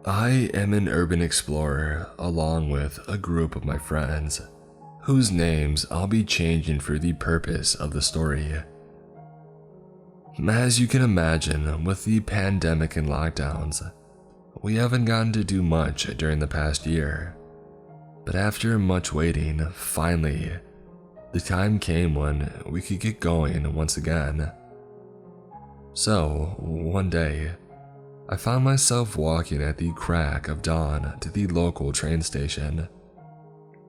I am an urban explorer along with a group of my friends, whose names I'll be changing for the purpose of the story. As you can imagine, with the pandemic and lockdowns, we haven't gotten to do much during the past year. But after much waiting, finally, the time came when we could get going once again. So, one day, I found myself walking at the crack of dawn to the local train station.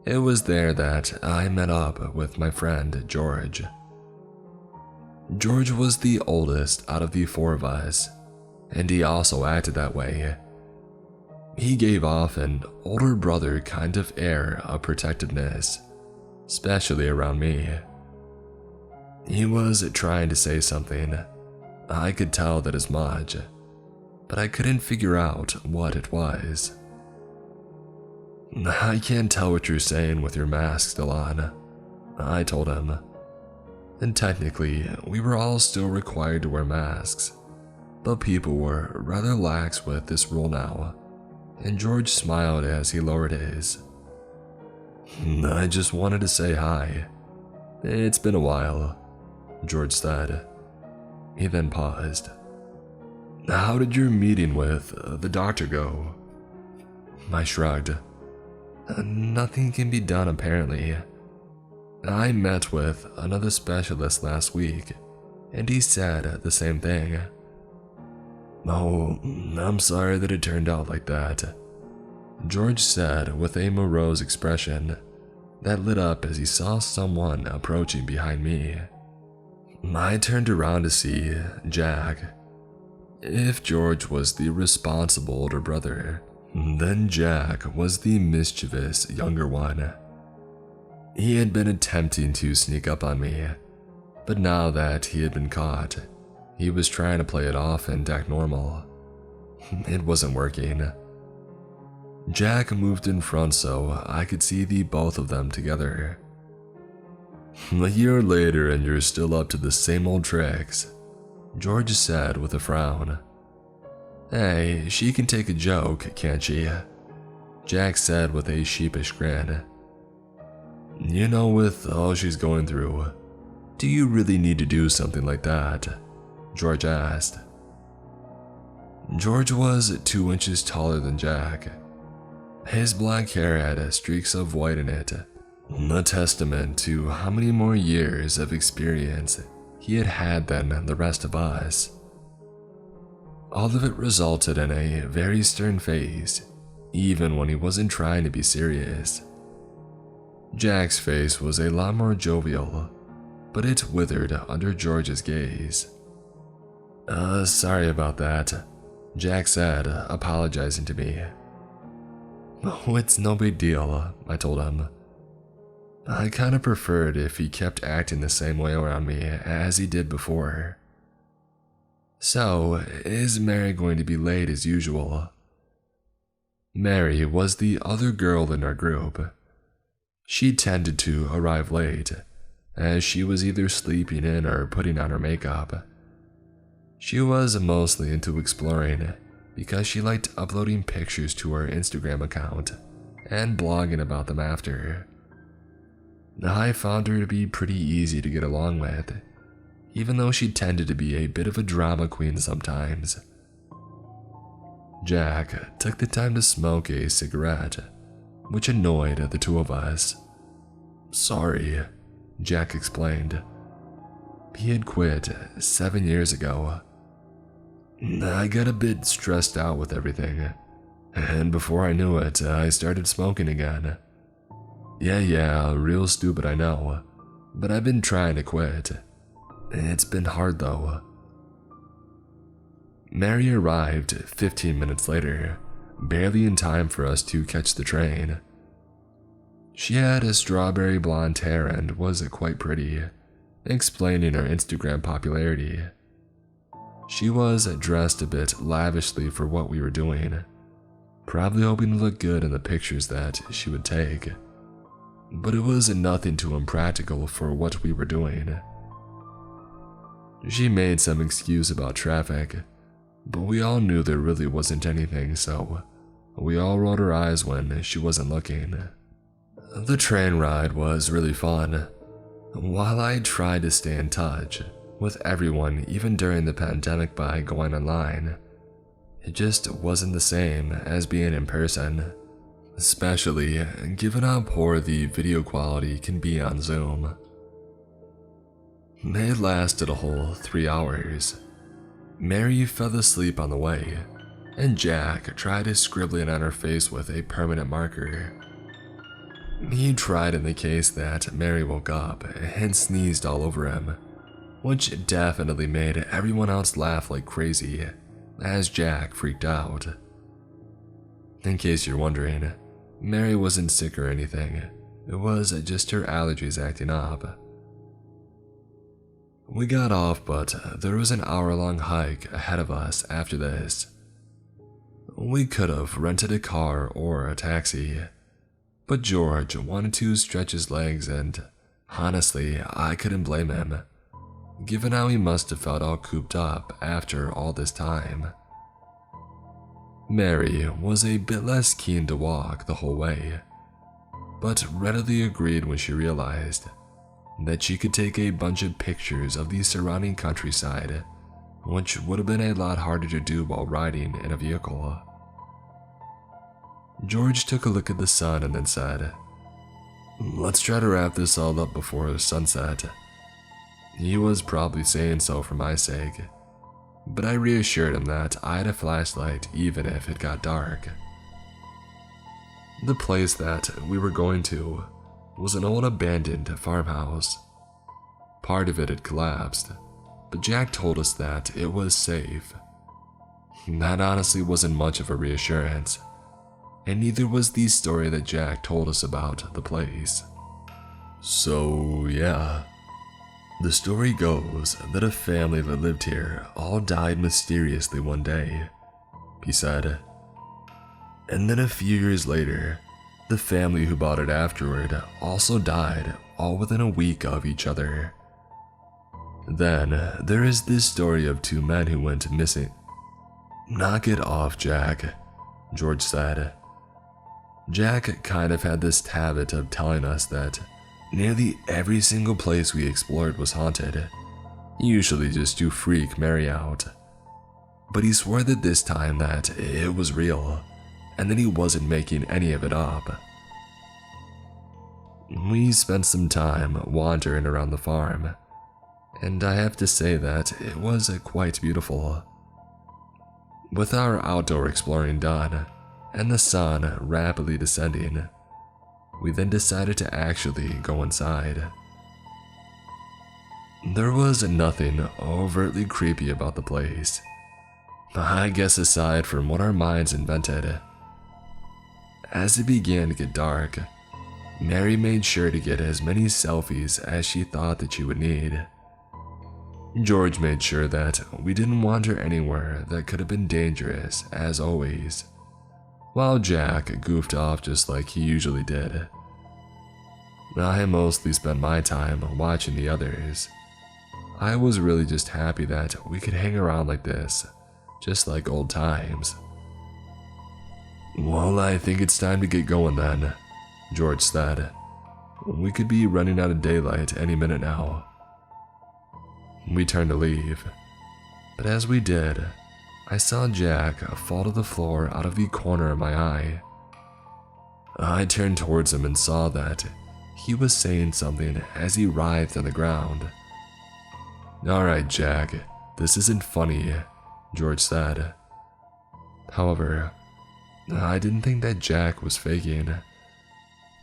It was there that I met up with my friend George. George was the oldest out of the four of us, and he also acted that way. He gave off an older brother kind of air of protectiveness, especially around me. He was trying to say something. I could tell that as much, but I couldn't figure out what it was. "I can't tell what you're saying with your mask still on," I told him. And technically, we were all still required to wear masks, but people were rather lax with this rule now, and George smiled as he lowered his. "I just wanted to say hi. It's been a while," George said. He then paused. "How did your meeting with the doctor go?" I shrugged. "Nothing can be done apparently. I met with another specialist last week, and he said the same thing." "Oh, I'm sorry that it turned out like that," George said with a morose expression that lit up as he saw someone approaching behind me. I turned around to see Jack. If George was the responsible older brother, then Jack was the mischievous younger one. He had been attempting to sneak up on me, but now that he had been caught, he was trying to play it off and act normal. It wasn't working. Jack moved in front so I could see the both of them together. "A year later and you're still up to the same old tricks," George said with a frown. "Hey, she can take a joke, can't she?" Jack said with a sheepish grin. "You know, with all she's going through, do you really need to do something like that?" George asked. George was 2 inches taller than Jack. His black hair had streaks of white in it, a testament to how many more years of experience he had had than the rest of us. All of it resulted in a very stern face, even when he wasn't trying to be serious. Jack's face was a lot more jovial, but it withered under George's gaze. Sorry about that," Jack said, apologizing to me. "Oh, it's no big deal," I told him. I kind of preferred if he kept acting the same way around me as he did before. "So, is Mary going to be late as usual?" Mary was the other girl in our group. She tended to arrive late, as she was either sleeping in or putting on her makeup. She was mostly into exploring because she liked uploading pictures to her Instagram account and blogging about them after. I found her to be pretty easy to get along with, even though she tended to be a bit of a drama queen sometimes. Jack took the time to smoke a cigarette, which annoyed the two of us. "Sorry," Jack explained. He had quit 7 years ago. "I got a bit stressed out with everything, and before I knew it, I started smoking again. Yeah, real stupid, I know, but I've been trying to quit. It's been hard though." Mary arrived 15 minutes later, barely in time for us to catch the train. She had a strawberry blonde hair and was quite pretty, explaining her Instagram popularity. She was dressed a bit lavishly for what we were doing, probably hoping to look good in the pictures that she would take. But it was nothing too impractical for what we were doing. She made some excuse about traffic, but we all knew there really wasn't anything, so We all rolled our eyes when she wasn't looking. The train ride was really fun. While I tried to stay in touch with everyone even during the pandemic by going online, it just wasn't the same as being in person, especially given how poor the video quality can be on Zoom. It lasted a whole 3 hours. Mary fell asleep on the way, and Jack tried scribbling on her face with a permanent marker. He tried in the case that Mary woke up and sneezed all over him, which definitely made everyone else laugh like crazy, as Jack freaked out. In case you're wondering, Mary wasn't sick or anything. It was just her allergies acting up. We got off, but there was an hour-long hike ahead of us after this. We could have rented a car or a taxi, but George wanted to stretch his legs, and honestly, I couldn't blame him, given how he must have felt all cooped up after all this time. Mary was a bit less keen to walk the whole way, but readily agreed when she realized that she could take a bunch of pictures of the surrounding countryside, which would have been a lot harder to do while riding in a vehicle. George took a look at the sun and then said, "Let's try to wrap this all up before sunset." He was probably saying so for my sake, but I reassured him that I had a flashlight even if it got dark. The place that we were going to was an old abandoned farmhouse. Part of it had collapsed, but Jack told us that it was safe. That honestly wasn't much of a reassurance, and neither was the story that Jack told us about the place. So yeah, the story goes that a family that lived here all died mysteriously one day, he said. And then a few years later, the family who bought it afterward also died, all within a week of each other. Then there is this story of 2 men who went missing. "Knock it off, Jack," George said. Jack kind of had this habit of telling us that nearly every single place we explored was haunted, usually just to freak Mary out. But he swore that this time that it was real, and that he wasn't making any of it up. We spent some time wandering around the farm, and I have to say that it was quite beautiful. With our outdoor exploring done, and the sun rapidly descending, we then decided to actually go inside. There was nothing overtly creepy about the place, I guess aside from what our minds invented. As it began to get dark, Mary made sure to get as many selfies as she thought that she would need. George made sure that we didn't wander anywhere that could have been dangerous, as always, while Jack goofed off just like he usually did. I mostly spent my time watching the others. I was really just happy that we could hang around like this, just like old times. "Well, I think it's time to get going then," George said. "We could be running out of daylight any minute now." We turned to leave, but as we did, I saw Jack fall to the floor out of the corner of my eye. I turned towards him and saw that he was saying something as he writhed on the ground. "Alright, Jack, this isn't funny," George said. However, I didn't think that Jack was faking.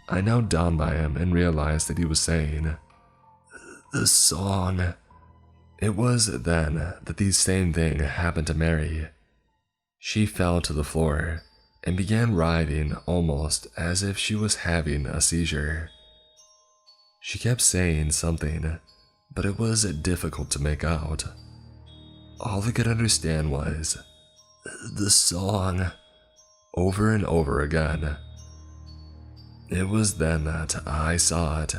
I knelt down by him and realized that he was saying, "The song." It was then that the same thing happened to Mary. She fell to the floor and began writhing almost as if she was having a seizure. She kept saying something, but it was difficult to make out. All I could understand was, "The song," over and over again. It was then that I saw it.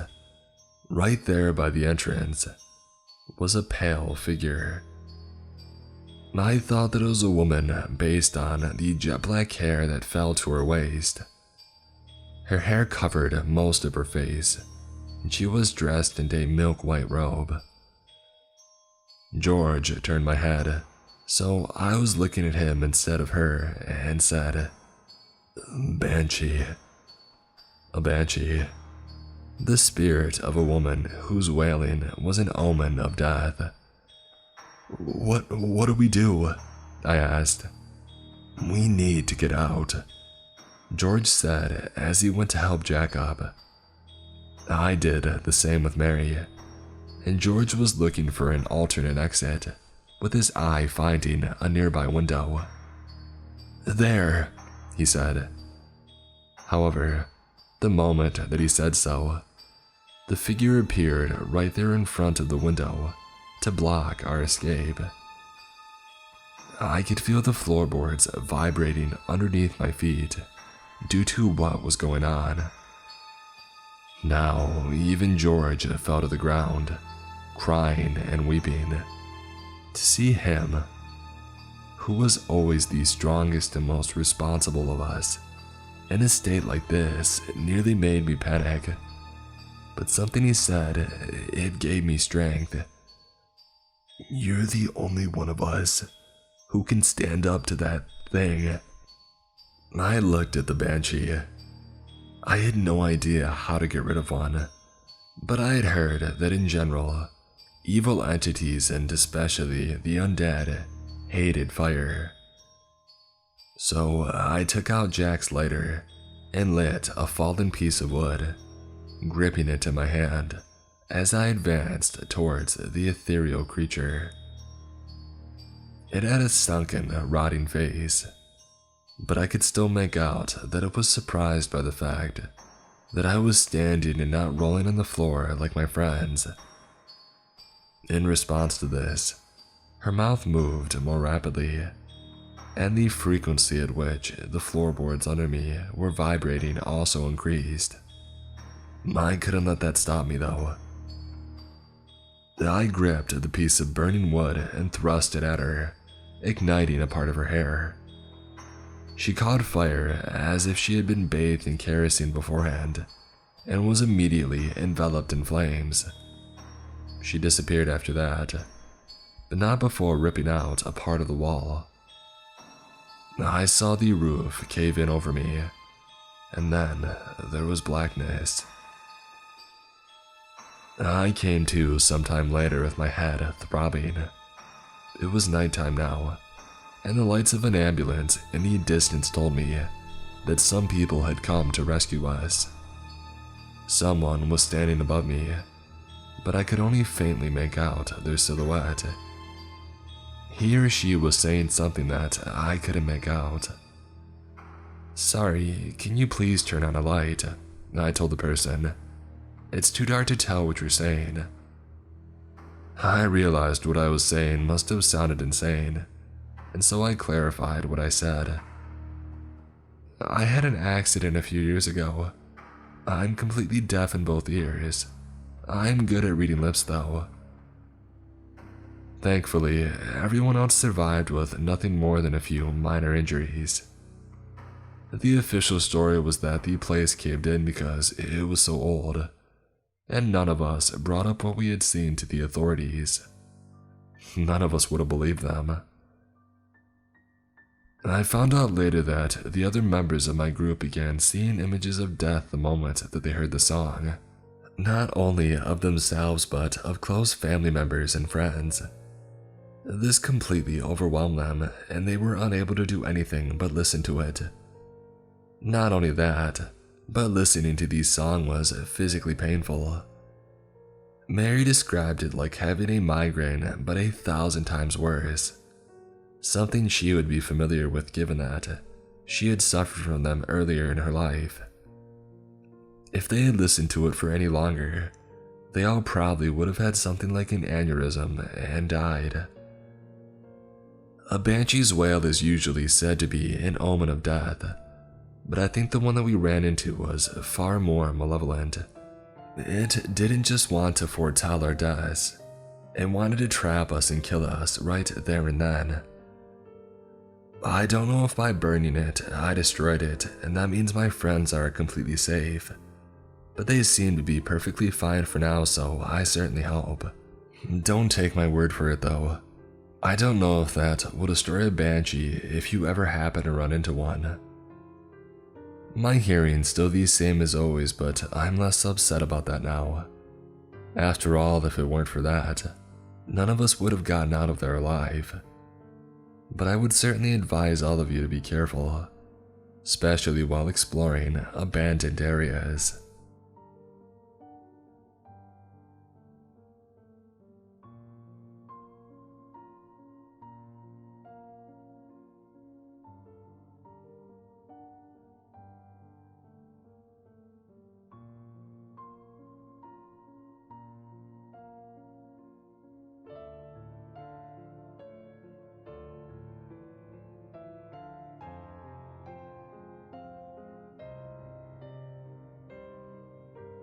Right there by the entrance was a pale figure. I thought that it was a woman based on the jet black hair that fell to her waist. Her hair covered most of her face, and she was dressed in a milk white robe. George turned my head, so I was looking at him instead of her, and said, "Banshee." A banshee. The spirit of a woman whose wailing was an omen of death. What do we do?" I asked. "We need to get out," George said as he went to help Jack up. I did the same with Mary, and George was looking for an alternate exit, with his eye finding a nearby window. "There," he said. However, the moment that he said so, the figure appeared right there in front of the window to block our escape. I could feel the floorboards vibrating underneath my feet due to what was going on. Now, even George fell to the ground, crying and weeping. To see him, who was always the strongest and most responsible of us, in a state like this nearly made me panic. But something he said, it gave me strength. "You're the only one of us who can stand up to that thing." I looked at the Banshee. I had no idea how to get rid of one, but I had heard that in general, evil entities and especially the undead hated fire. So I took out Jack's lighter and lit a fallen piece of wood, gripping it in my hand as I advanced towards the ethereal creature. It had a sunken, rotting face, but I could still make out that it was surprised by the fact that I was standing and not rolling on the floor like my friends. In response to this, her mouth moved more rapidly, and the frequency at which the floorboards under me were vibrating also increased. I couldn't let that stop me though. I gripped the piece of burning wood and thrust it at her, igniting a part of her hair. She caught fire as if she had been bathed in kerosene beforehand, and was immediately enveloped in flames. She disappeared after that, but not before ripping out a part of the wall. I saw the roof cave in over me, and then there was blackness. I came to sometime later with my head throbbing. It was nighttime now, and the lights of an ambulance in the distance told me that some people had come to rescue us. Someone was standing above me, but I could only faintly make out their silhouette. He or she was saying something that I couldn't make out. "Sorry, can you please turn on a light?" I told the person. "It's too dark to tell what you're saying." I realized what I was saying must have sounded insane, and so I clarified what I said. "I had an accident a few years ago. I'm completely deaf in both ears. I'm good at reading lips though." Thankfully, everyone else survived with nothing more than a few minor injuries. The official story was that the place caved in because it was so old, and none of us brought up what we had seen to the authorities. None of us would have believed them. I found out later that the other members of my group began seeing images of death the moment that they heard the song, not only of themselves but of close family members and friends. This completely overwhelmed them, and they were unable to do anything but listen to it. Not only that, but listening to the song was physically painful. Mary described it like having a migraine, but 1,000 times worse. Something she would be familiar with given that she had suffered from them earlier in her life. If they had listened to it for any longer, they all probably would have had something like an aneurysm and died. A banshee's wail is usually said to be an omen of death, but I think the one that we ran into was far more malevolent. It didn't just want to foretell our deaths, it wanted to trap us and kill us right there and then, I don't know if by burning it, I destroyed it, and that means my friends are completely safe. But they seem to be perfectly fine for now, so I certainly hope. Don't take my word for it though. I don't know if that will destroy a banshee if you ever happen to run into one. My hearing's still the same as always, but I'm less upset about that now. After all, if it weren't for that, none of us would have gotten out of there alive. But I would certainly advise all of you to be careful, especially while exploring abandoned areas.